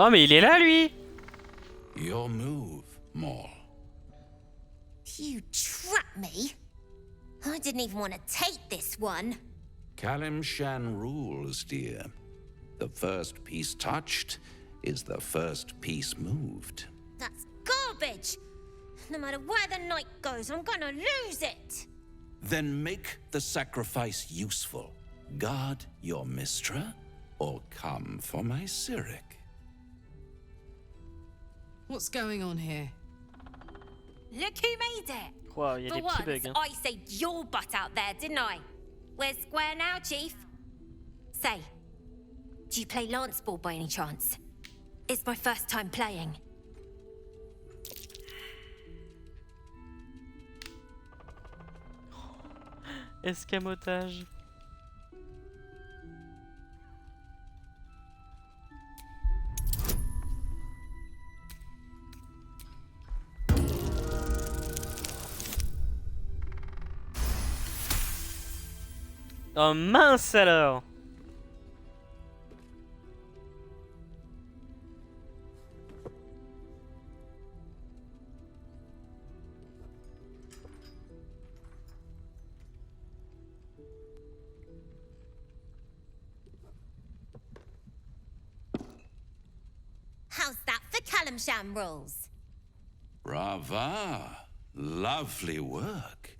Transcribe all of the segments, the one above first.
Oh, mais il est là, lui! Your move, Maul. You trapped me? I didn't even want to take this one. Kalimshan rules, dear. The first piece touched is the first piece moved. That's garbage! No matter where the night goes, I'm gonna lose it! Then make the sacrifice useful. Guard your Mistra, or come for my Cyric. What's going on here? Look who made it! Wow, il y a For des petits once, bugs. Hein. I saved your butt out there, didn't I? We're square now, Chief. Say, do you play lance ball by any chance? It's my first time playing. Escamotage. Oh mince alors! How's that for Kalimshan rules? Brava! Lovely work.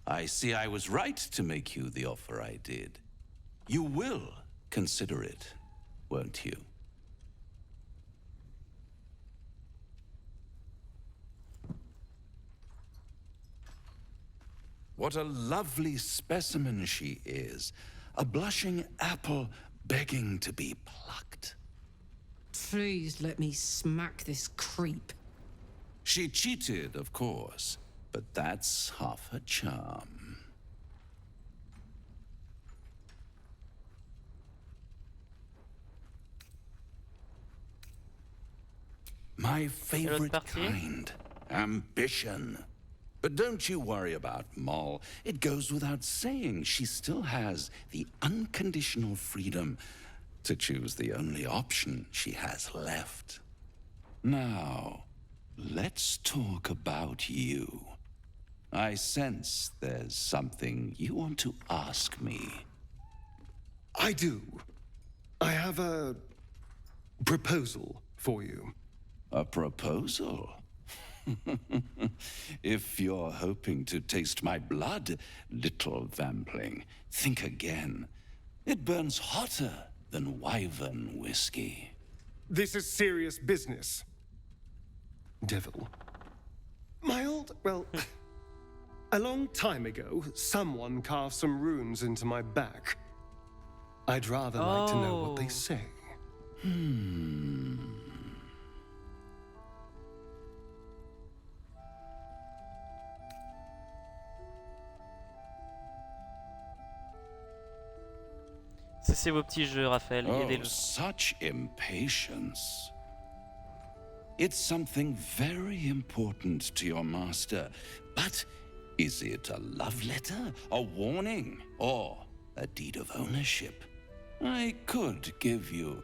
I see I was right to make you the offer I did. You will consider it, won't you? What a lovely specimen she is. A blushing apple begging to be plucked. Please let me smack this creep. She cheated, of course, but that's half her charm. My favorite kind, ambition. But don't you worry about Moll. It goes without saying she still has the unconditional freedom to choose the only option she has left. Now, let's talk about you. I sense there's something you want to ask me. I do. I have a proposal for you. A proposal? If you're hoping to taste my blood, little vampling, think again. It burns hotter than wyvern whiskey. This is serious business. Devil. A long time ago, someone carved some runes into my back. I'd rather like to know what they say. C'est vos petits jeux, Raphaël. Oh, Aidez-le. such impatience. It's something very important to your master. But is it a love letter, a warning, or a deed of ownership? I could give you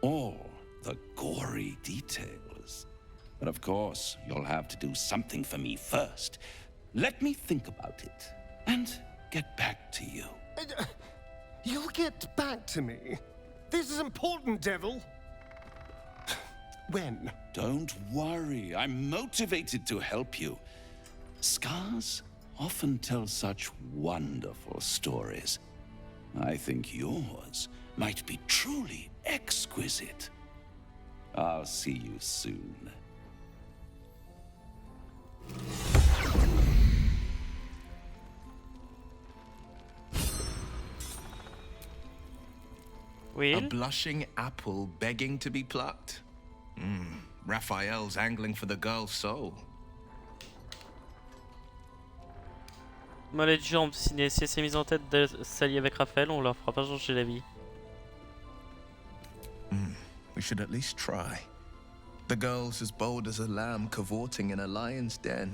all the gory details. But of course, you'll have to do something for me first. Let me think about it and get back to you. You'll get back to me. This is important, Devil. When? Don't worry, I'm motivated to help you. Scars often tell such wonderful stories. I think yours might be truly exquisite. I'll see you soon. Oui. A blushing apple begging to be plucked? Raphael's angling for the girl's soul. Moi, les gens, si elle s'est mise en tête de s'allier avec Raphaël, on leur fera pas changer la vie. We should at least try. The girl's as bold as a lamb cavorting in a lion's den.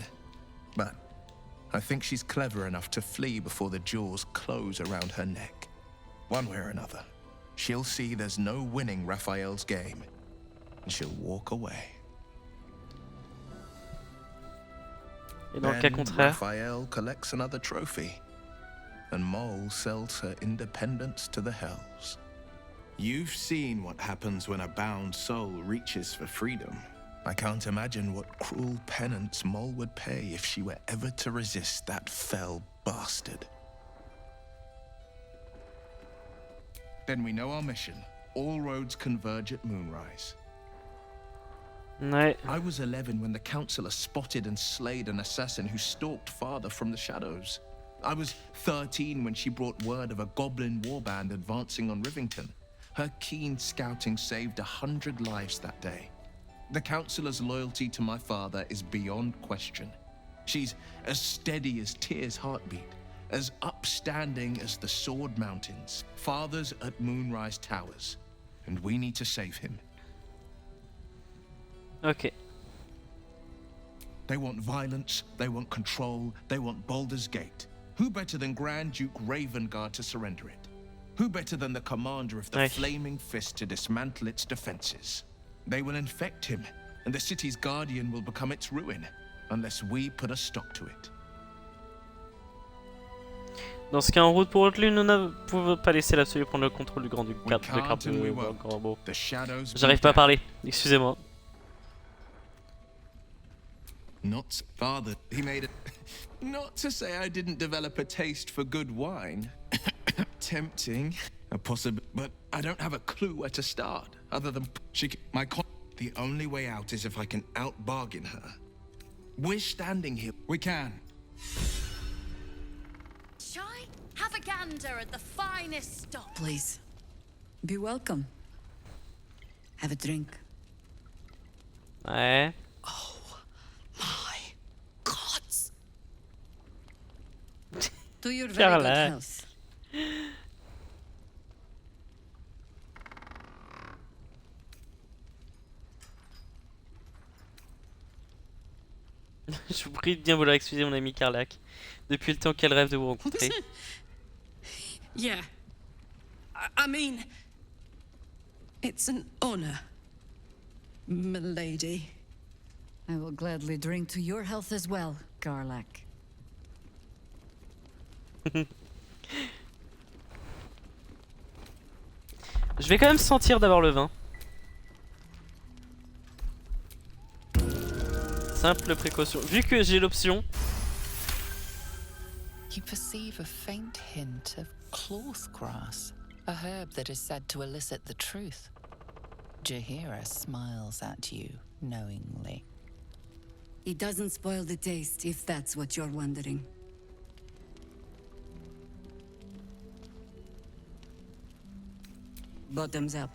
But I think she's clever enough to flee before the jaws close around her neck. One way or another, she'll see there's no winning Raphael's game. and she'll walk away. Et dans le cas Then contraire, Raphael collects another trophy, and Mole sells her independence to the Hells. You've seen what happens when a bound soul reaches for freedom. I can't imagine what cruel penance Mole would pay if she were ever to resist that fell bastard. Then we know our mission. All roads converge at moonrise. ouais. I was 11 when the Councillor spotted and slayed an assassin who stalked Father from the shadows. I was 13 when she brought word of a goblin warband advancing on Rivington. Her keen scouting saved 100 lives that day. The Councillor's loyalty to my father is beyond question. She's as steady as Tyr's heartbeat, as upstanding as the Sword Mountains, Father's at Moonrise Towers, and we need to save him. Ok. They want violence, they want control, they want Baldur's Gate. Who better than Grand Duke Ravengard to surrender it? Who better than the commander of the Ouais. Flaming Fist to dismantle its defenses? They will infect him, and the city's guardian will become its ruin, unless we put a stop to it. Dans ce cas, en route pour Haute-Lune, nous ne pouvons pas laisser l'absolu prendre le contrôle du Grand Duc We de can't and we won't. Corbeau. The shadows J'arrive beat pas à down. parler, excusez-moi. Not father. He made it. Not to say I didn't develop a taste for good wine. Tempting, a possible, but I don't have a clue where to start. Other than the only way out is if I can out-bargain her. We're standing here. We can. Shy, have a gander at the finest stock. Please. Be welcome. Have a drink. Ouais. My gods. To your very Faire good là. health. Je vous prie de bien vouloir excuser mon ami Carlac. Depuis le temps qu'elle rêve de vous rencontrer. Yeah. I mean, it's an honor, milady. I will gladly drink to your health as well, Garlac. Je vais quand même sentir d'abord le vin. Simple précaution. Vu que j'ai l'option. You perceive a faint hint of cloth grass, a herb that is said to elicit the truth. Jaheira smiles at you knowingly. It doesn't spoil the taste, if that's what you're wondering. Bottoms up.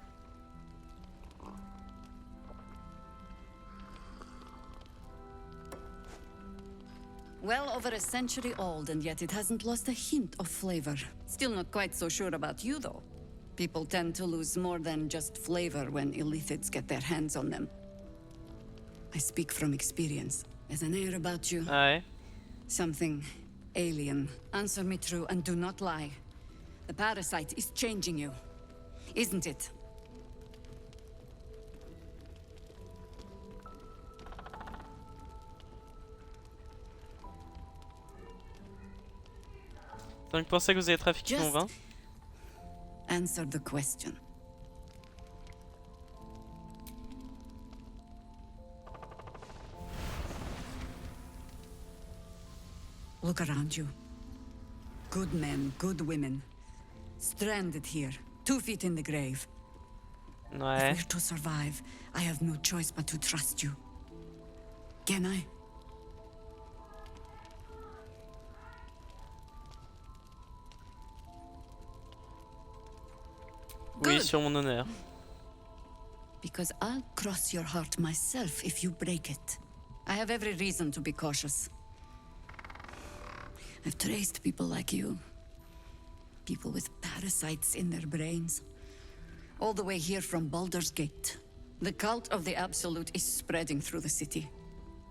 Well over a century old, and yet it hasn't lost a hint of flavor. Still not quite so sure about you, though. People tend to lose more than just flavor when illithids get their hands on them. I speak from experience. There's an air about you. Ouais. Something alien. Answer me true and do not lie. The parasite is changing you, isn't it? Donc pour ça que vous avez trafiqué mon Just vin. answer the question. Look around you. Good men, good women. Stranded here, 2 feet in the grave. Ouais. If we're to survive, I have no choice but to trust you. Can I? Oui, Good. sur mon honneur. Because I'll cross your heart myself if you break it. I have every reason to be cautious. I've traced people like you. People with parasites in their brains. All the way here from Baldur's Gate. The cult of the Absolute is spreading through the city.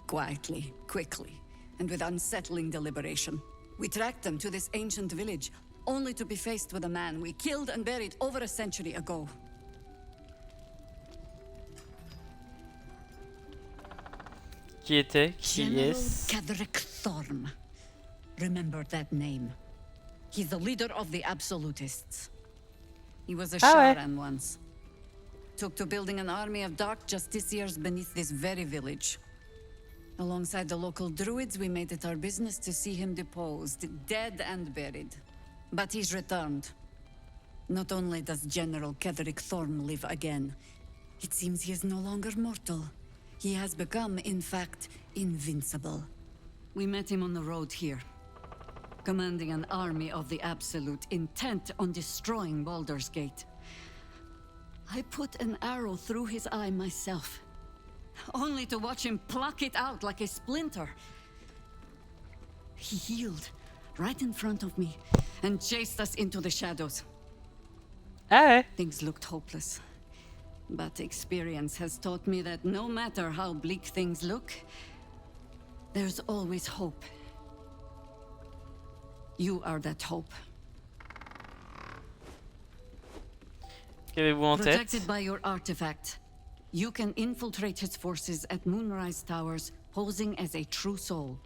Quietly, quickly, and with unsettling deliberation. We tracked them to this ancient village, only to be faced with a man we killed and buried over a century ago. Qui était? Qui General est? Ketheric Thorm. Remember that name. He's the leader of the Absolutists. He was a Ah ouais. Sharan once. Took to building an army of dark justiciars beneath this very village. Alongside the local druids, we made it our business to see him deposed, dead and buried. But he's returned. Not only does General Ketheric Thorm live again, it seems he is no longer mortal. He has become, in fact, invincible. We met him on the road here, commanding an army of the Absolute, intent on destroying Baldur's Gate. I put an arrow through his eye myself, only to watch him pluck it out like a splinter. He healed right in front of me and chased us into the shadows. Ah ouais. Things looked hopeless. But experience has taught me that no matter how bleak things look, there's always hope. You are that hope. Qu'avez-vous en tête? Protected by your artifact, you can infiltrate his forces at Moonrise Towers, posing as a true soul.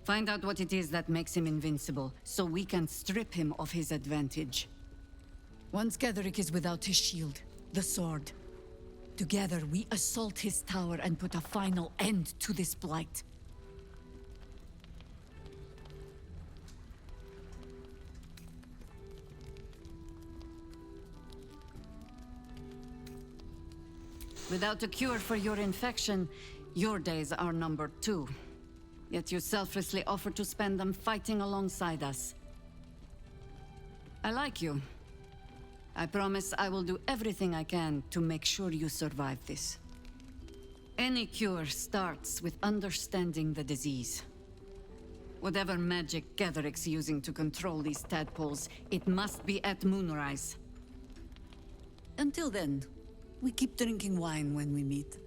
Find out what it is that makes him invincible, so we can strip him of his advantage. Once Ketheric is without his shield, the sword, together we assault his tower and put a final end to this blight. Without a cure for your infection, your days are numbered too. Yet you selflessly offer to spend them fighting alongside us. I like you. I promise I will do everything I can to make sure you survive this. Any cure starts with understanding the disease. Whatever magic Ketheric's using to control these tadpoles, it must be at Moonrise. Until then, we keep drinking wine when we meet.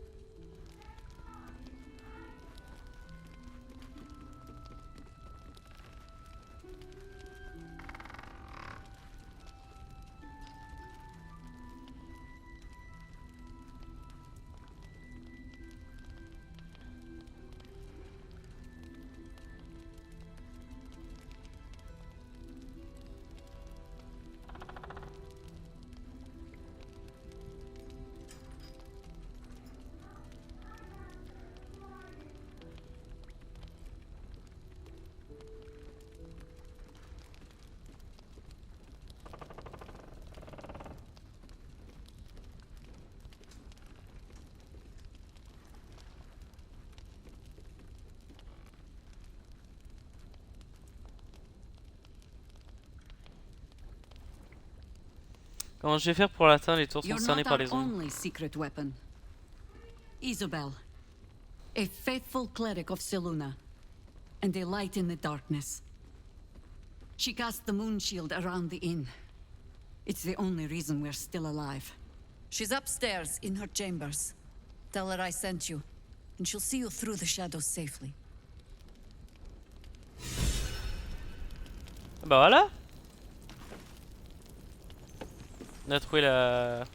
Comment je vais faire pour l'atteindre les tours You're concernées not par our les ombres? only secret weapon. Isabel, a faithful cleric of Selûne, and a light in the darkness. She cast the moon shield around the inn. It's the only reason we're still alive. She's upstairs in her chambers. Tell her I sent you, and she'll see you through the shadows safely. Bah voilà. On a trouvé la...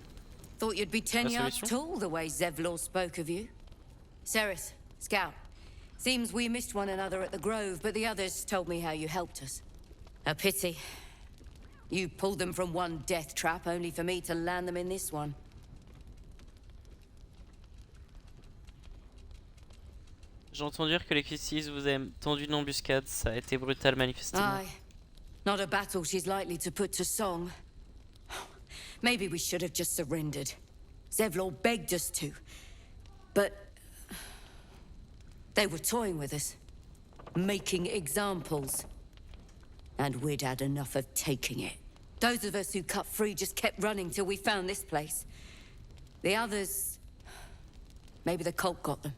Thought you'd be 10 La yards solution. tall the way Zevlor spoke of you. Cerys, Scout. Seems we missed one another at the Grove, but the others told me how you helped us. A pity. You pulled them from one death trap, only for me to land them in this one. J'ai entendu dire que les Christies vous avez tendu une embuscade. Ça a été brutal manifestement. Aye. Not a battle she's likely to put to song. Maybe we should have just surrendered. Zevlor begged us to. But... they were toying with us. Making examples. And we'd had enough of taking it. Those of us who cut free just kept running till we found this place. The others... maybe the cult got them.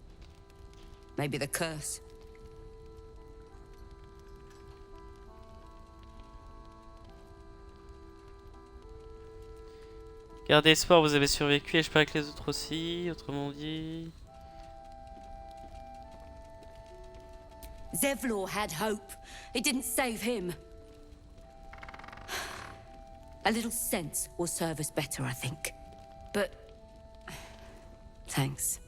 Maybe the curse. Gardez espoir, vous avez survécu et j'espère que les autres aussi. Autrement dit... Zevlor had hope. It didn't save him. A little sense will serve us better, I think. But... thanks.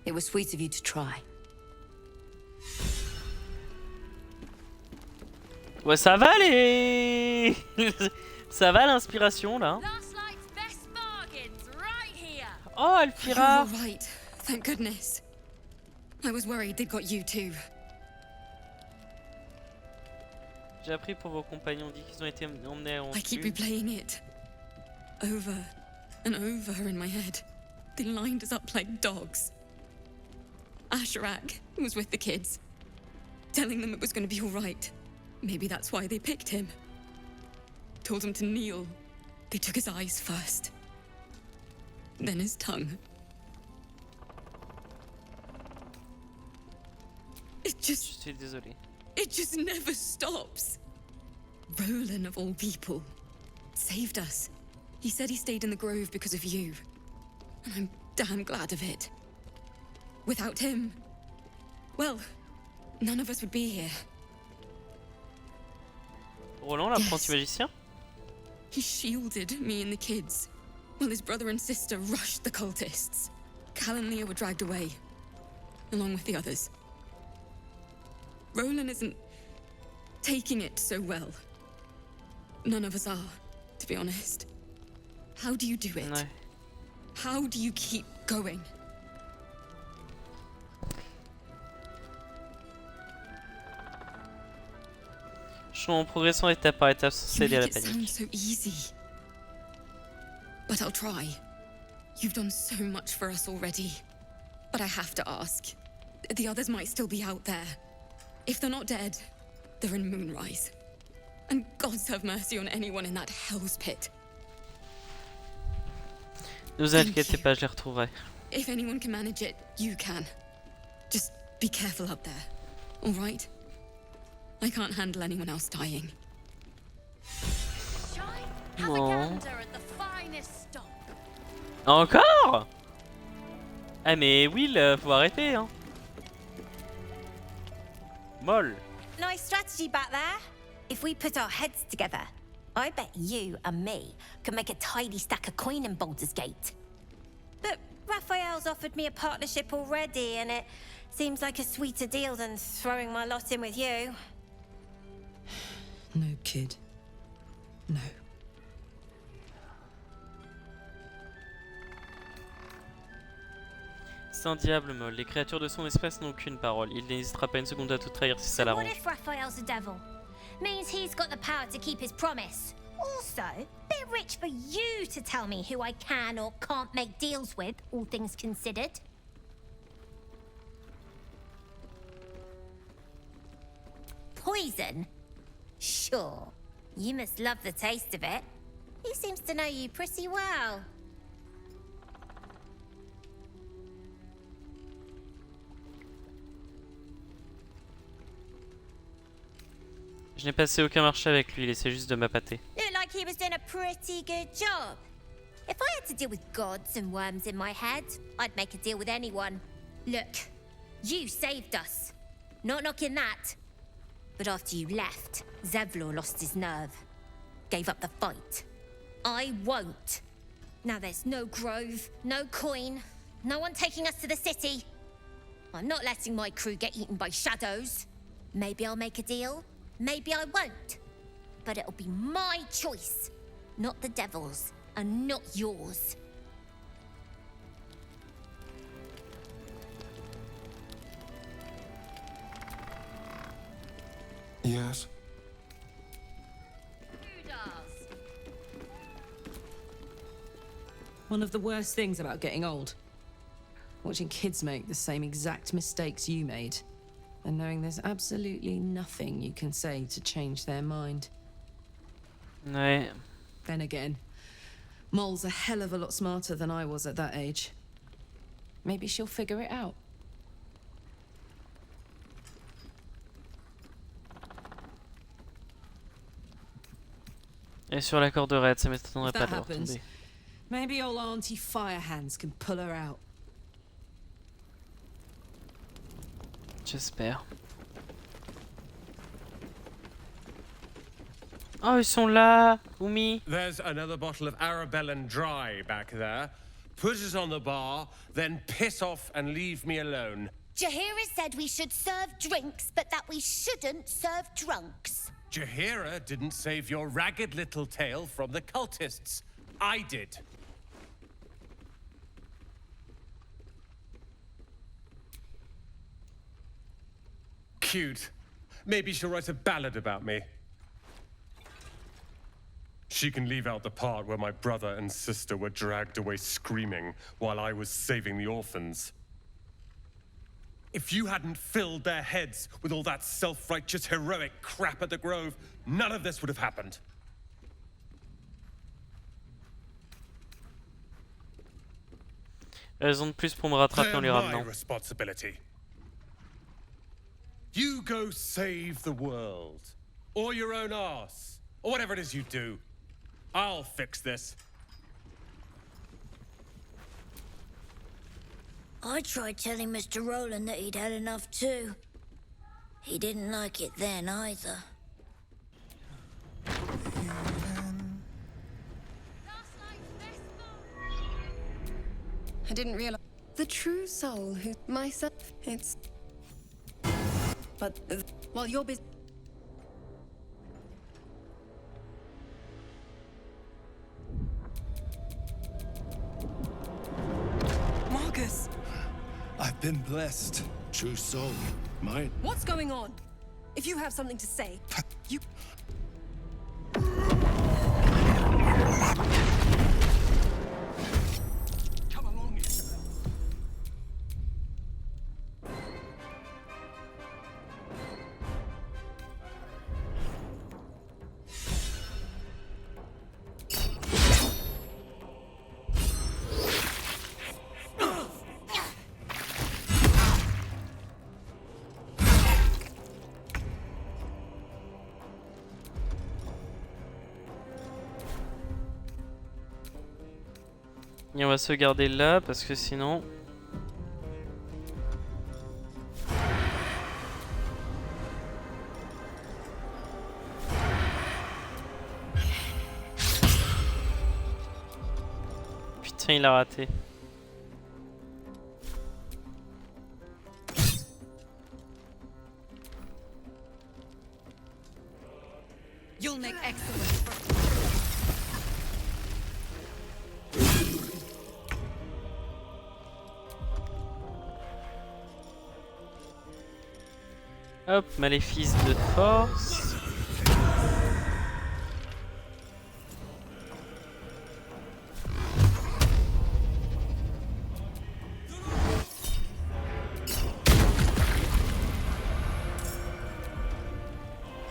It was sweet of you to try. Ouais, ça va les... ça va l'inspiration là. Last night's best bargains right here. Oh, Alfira. You're all right. Thank goodness. I was worried they'd got you too. J'ai appris pour vos compagnons, dit qu'ils ont été emmenés en I keep Lune. replaying it. Over and over in my head. They lined us up like dogs. Asherak was with the kids, telling them it was going to be all right. Maybe that's why they picked him. Told him to kneel. They took his eyes first. Then his tongue. It Je just suis désolé. never stops. Roland, of all people, saved us. He said he stayed in the grove because of you. And I'm damn glad of it. Without him, well, none of us would be here. Roland, l'apprenti magicien? He shielded me and the kids, while his brother and sister rushed the cultists. Cal and Leah were dragged away, along with the others. Roland isn't taking it so well. None of us are, to be honest. How do you do it? Ouais. How do you keep going? Je suis en progression étape par étape sans You céder à la make it sound panique. so easy. But I'll try. You've done so much for us already. But I have to ask. The others might still be out there. If they're not dead, they're in Moonrise. And gods have mercy on anyone in that hell's pit. Ne vous inquiétez pas, je les retrouverai. If anyone can manage it, you can. Just be careful out there. All right? I can't handle anyone else dying. Shine, have a Oh. gander at the finest stock. Encore? Ah mais Will, faut arrêter hein. Molle. Nice strategy back there. If we put our heads together, I bet you and me could make a tidy stack of coin in Baldur's Gate. But Raphael's offered me a partnership already, and it seems like a sweeter deal than throwing my lot in with you. No, kid. No. C'est un diable Molle. Les créatures de son espèce n'ont aucune parole. Il n'hésitera pas une seconde à tout trahir si ça So what l'arrange. if Raphael's a devil? Means he's got the power to keep his promise. Also, bit rich for you to tell me who I can or can't make deals with, all things considered. Poison? Sure. You must love the taste of it. He seems to know you pretty well. Je n'ai passé aucun marché avec lui, il essaie juste de m'appâter. Looked like he was doing a pretty good job. If I had to deal with gods and worms in my head, I'd make a deal with anyone. Look, you saved us. Not knocking that. But after you left, Zevlor lost his nerve. Gave up the fight. I won't. Now there's no grove, no coin, no one taking us to the city. I'm not letting my crew get eaten by shadows. Maybe I'll make a deal. Maybe I won't. But it'll be my choice. Not the devil's, and not yours. Yes? Who does? One of the worst things about getting old. Watching kids make the same exact mistakes you made. And knowing there's absolutely nothing you can say to change their mind. Ouais. Then again, Mol's a hell of a lot smarter than I was at that age. Maybe she'll figure it out. Et sur la corde raide, ça m'étonnerait If pas that de la voir happens, tomber. maybe old Auntie Firehands can pull her out. J'espère. Oh, ils sont là, Oumi. There's another bottle of Arabellan Dry back there. put it on the bar, then piss off and leave me alone. Jaheira said we should serve drinks, but that we shouldn't serve drunks. Jaheira didn't save your ragged little tail from the cultists. I did. Cute. Maybe she'll write a ballad about me. She can leave out the part where my brother and sister were dragged away screaming while I was saving the orphans. If you hadn't filled their heads with all that self-righteous, heroic crap at the Grove, none of this would have happened. Raison de plus pour me rattraper en les They're my ramenant. responsibility. You go save the world. Or your own arse. Or whatever it is you do. I'll fix this. I tried telling Mr. Rowland that he'd had enough too. He didn't like it then either. I didn't realize the true soul who myself. It's. But while you're busy. Marcus, I've been blessed. True soul, mine. what's going on? If you have something to say, you. Come along, Isabel. Et on va se garder là parce que sinon. Putain, il a raté. You'll make excellent. Hop, maléfice de force.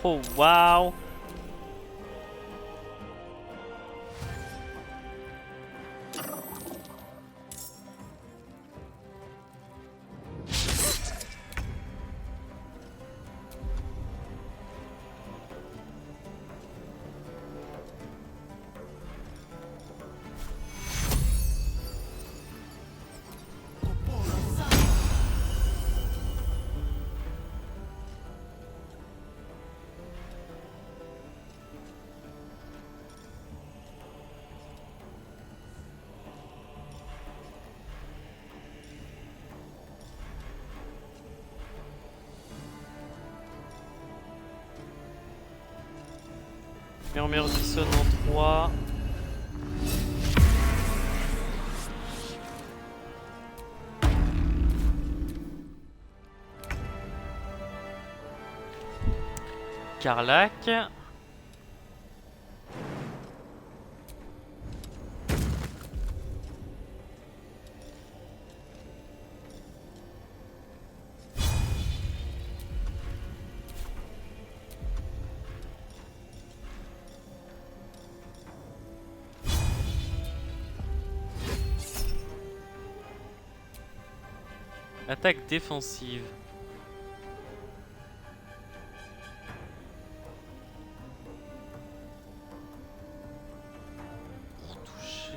Oh wow. Murmure dissonant 3. Carlac. Attaque défensive. Pour toucher.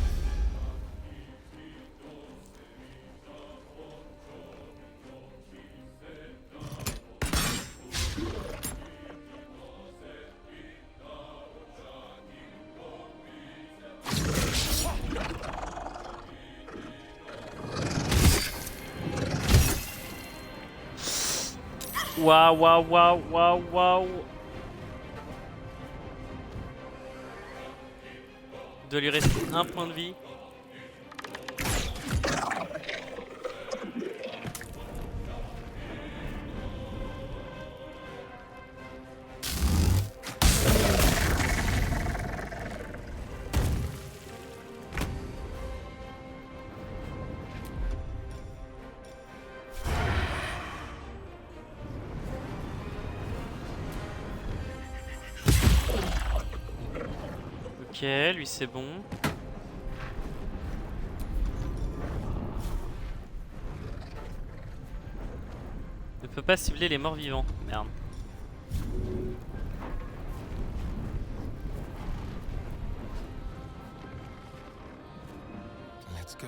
Waouh, waouh, waouh, waouh, waouh. Il doit lui rester un point de vie. Ok, lui c'est bon. Ne peut pas cibler les morts vivants. Merde. Let's go.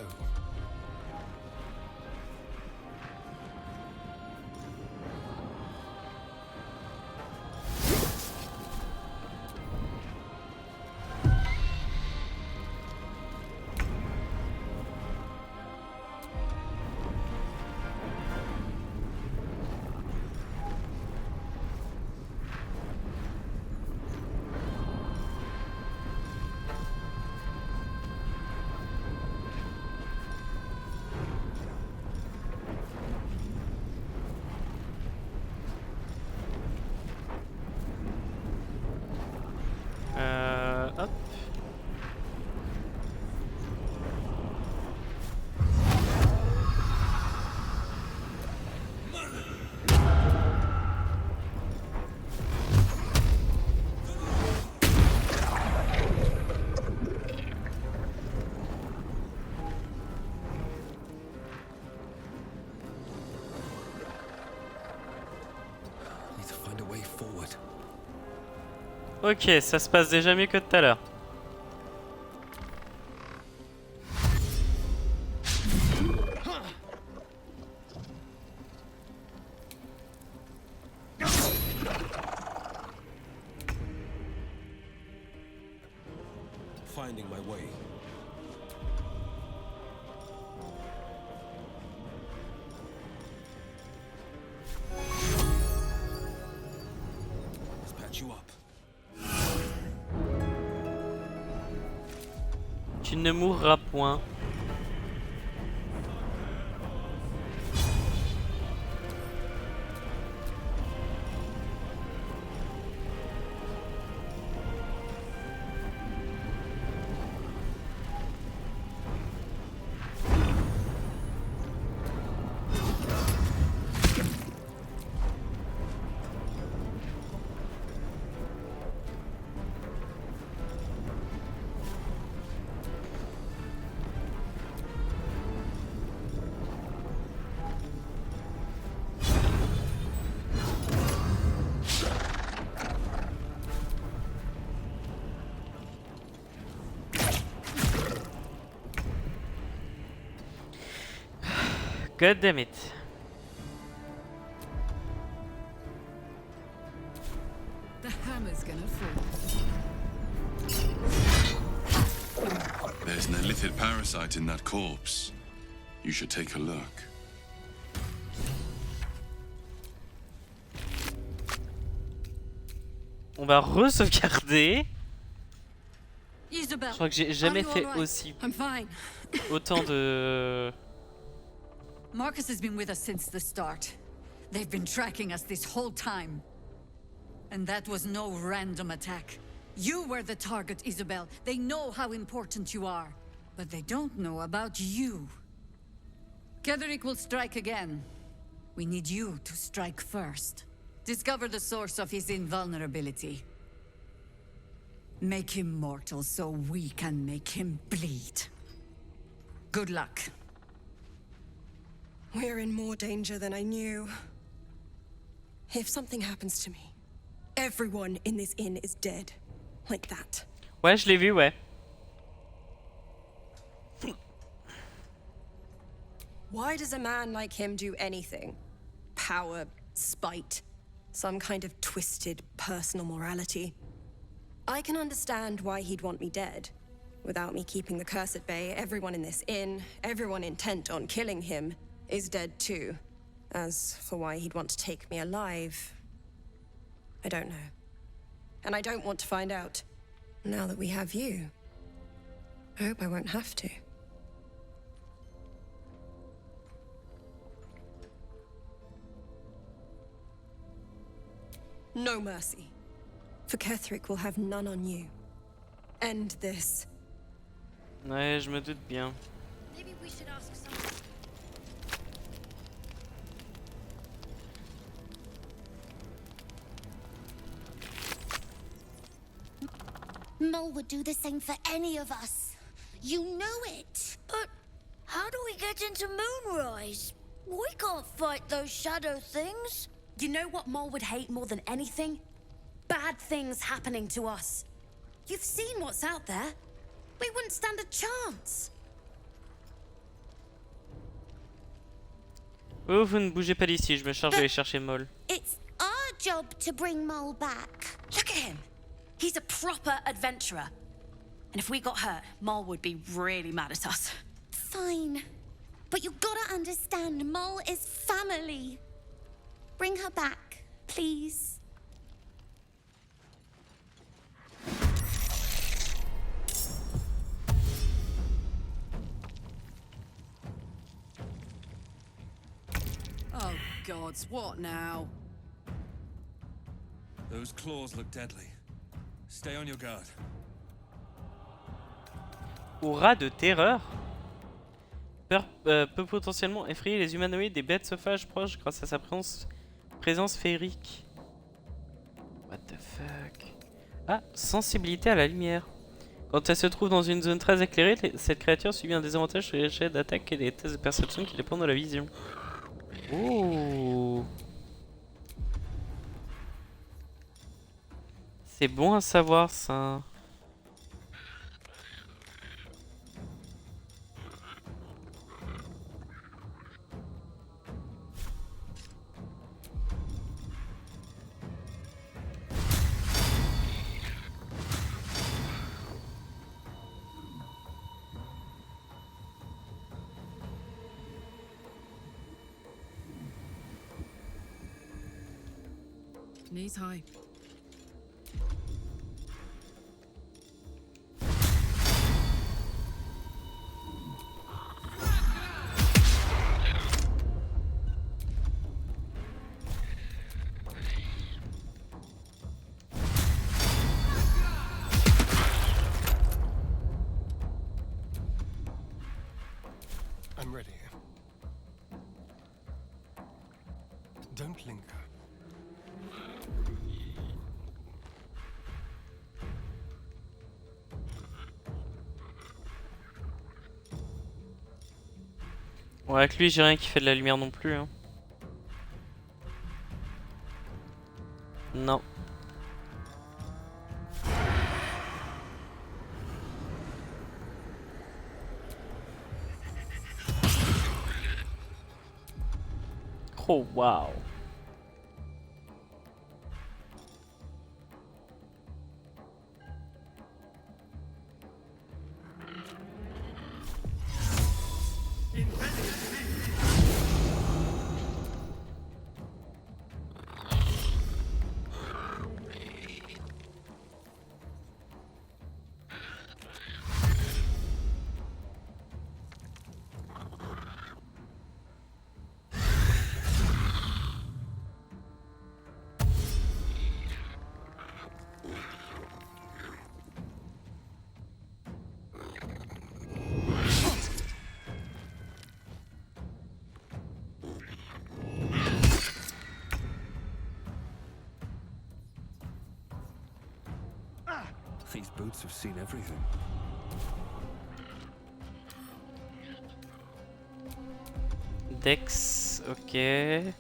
Hop. Need to find a way forward. Ok, ça se passe déjà mieux que tout à l'heure. Finding my way. Let's patch you up. Tu ne mourras point. God damn it. The hammer's gonna fall. There's an illithid parasite in that corpse. You should take a look. On va re-sauvegarder. Isabel, Je crois que j'ai jamais are you fait all right? aussi I'm fine. autant de... Marcus has been with us since the start. They've been tracking us this whole time. And that was no random attack. You were the target, Isabel. They know how important you are. But they don't know about you. Ketheric will strike again. We need you to strike first. Discover the source of his invulnerability. Make him mortal so we can make him bleed. Good luck. We're in more danger than I knew. If something happens to me, everyone in this inn is dead. Like that. Ouais, je l'ai vu, ouais. Why does a man like him do anything? Power, spite, some kind of twisted personal morality. I can understand why he'd want me dead. Without me keeping the curse at bay, everyone in this inn, everyone intent on killing him, is dead too. As for why he'd want to take me alive, I don't know. And I don't want to find out. Now that we have you, I hope I won't have to. No mercy. For Ketheric will have none on you. End this. Ouais, je me doute bien. Maybe we should ask someone. Mole would do the same for any of us. You know it. But how do we get into Moonrise? We can't fight those shadow things. You know what Mole would hate more than anything? Bad things happening to us. You've seen what's out there. We wouldn't stand a chance. Oh, vous ne bougez pas d'ici, je me charge d'aller chercher Moll. It's our job to bring Mole back. Look at him. He's a proper adventurer. And if we got hurt, Mole would be really mad at us. Fine. But you gotta understand, Mole is family. Bring her back, please. Oh, gods, what now? Those claws look deadly. Stay on your guard. Aura de terreur. Peur peut potentiellement effrayer les humanoïdes des bêtes sauvages proches grâce à sa présence féerique. What the fuck? Ah, sensibilité à la lumière. Quand elle se trouve dans une zone très éclairée, cette créature subit un désavantage sur les jets d'attaque et les tests de perception qui dépendent de la vision. Oh. C'est bon à savoir ça. Knees high. I'm ready. Don't linger. Ouais, avec lui, j'ai rien qui fait de la lumière non plus. Hein. Non. Oh, wow. These boots have seen everything. Dex, ok.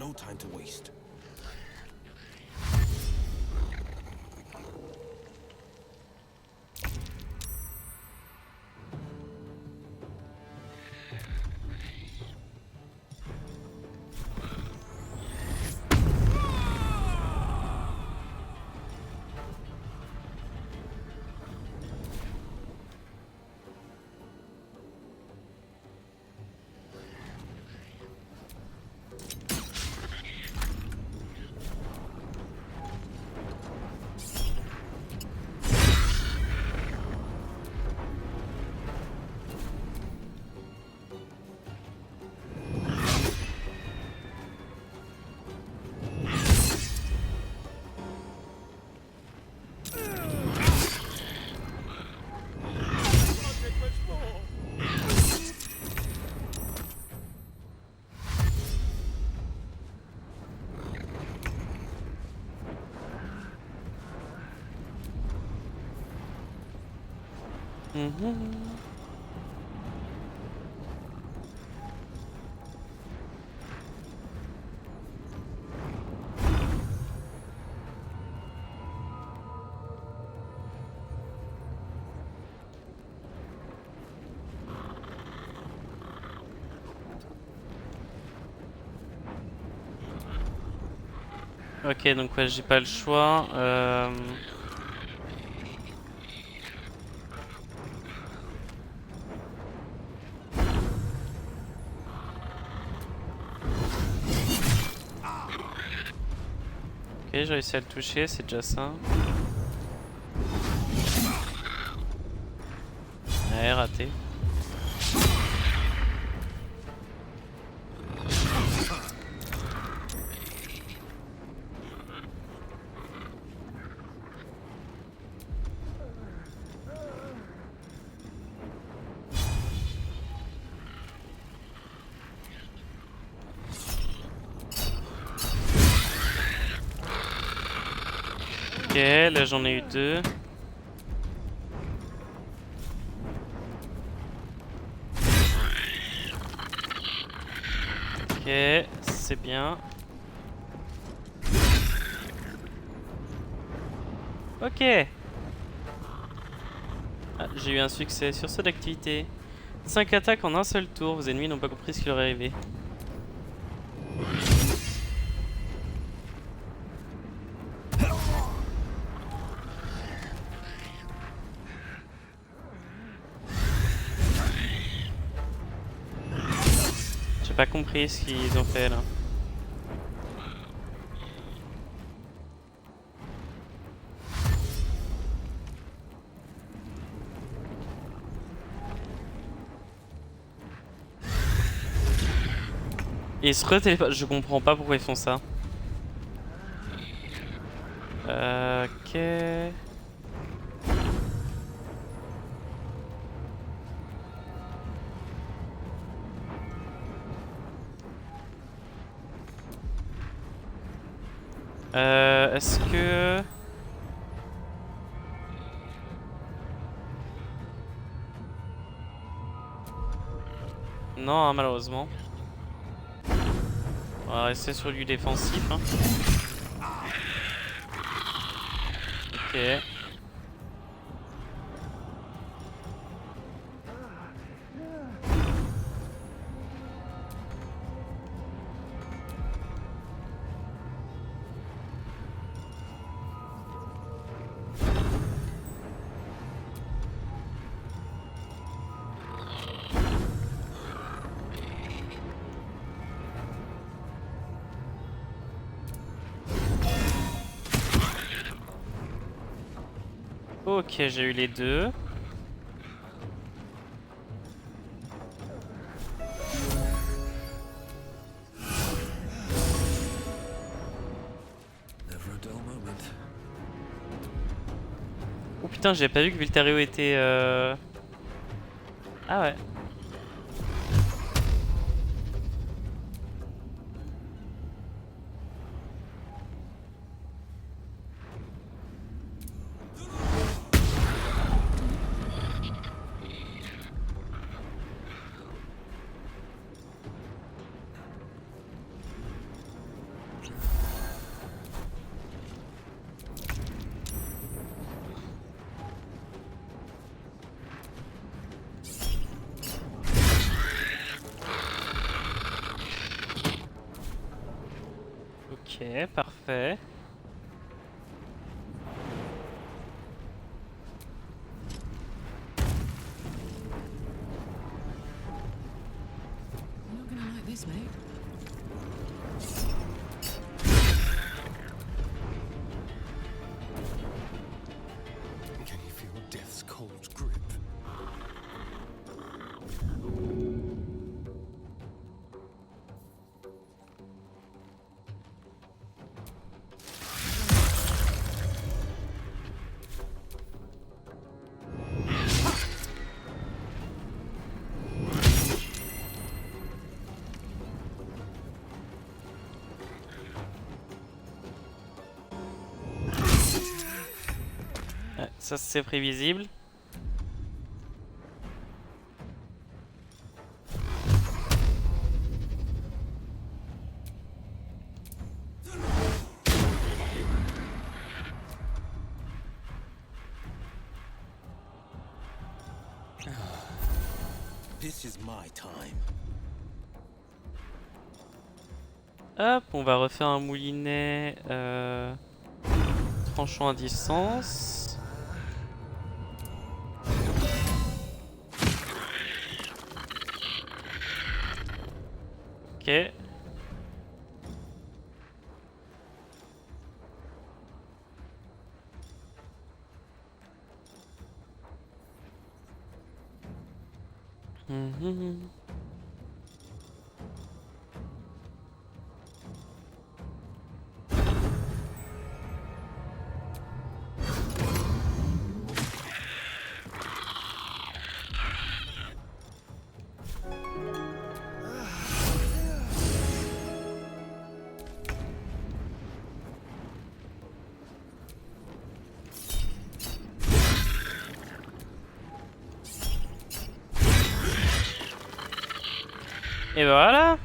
no time to waste. Ok, donc ouais, j'ai pas le choix. Ok, j'ai réussi à le toucher, c'est déjà ça. Ouais, raté. Ok, là j'en ai eu 2. Ok, c'est bien. Ok. Ah, j'ai eu un succès sur saut d'activité. 5 attaques en un seul tour. Vos ennemis n'ont pas compris ce qui leur est arrivé. J'ai pas compris ce qu'ils ont fait là. Et ils se retéléportent. Je comprends pas pourquoi ils font ça. Ok. Est-ce que... Non, hein, malheureusement. On va rester sur du défensif. Hein. Ok. Ok, j'ai eu les deux. Oh putain, j'ai pas vu que Viltareo était... Ah ouais. Ok, parfait. You're not gonna like this, mate. Can you feel death's cold grip? Ouais, ça c'est prévisible. This is my time. Hop, on va refaire un moulinet tranchant à distance. Ok. Mhm. Et voilà.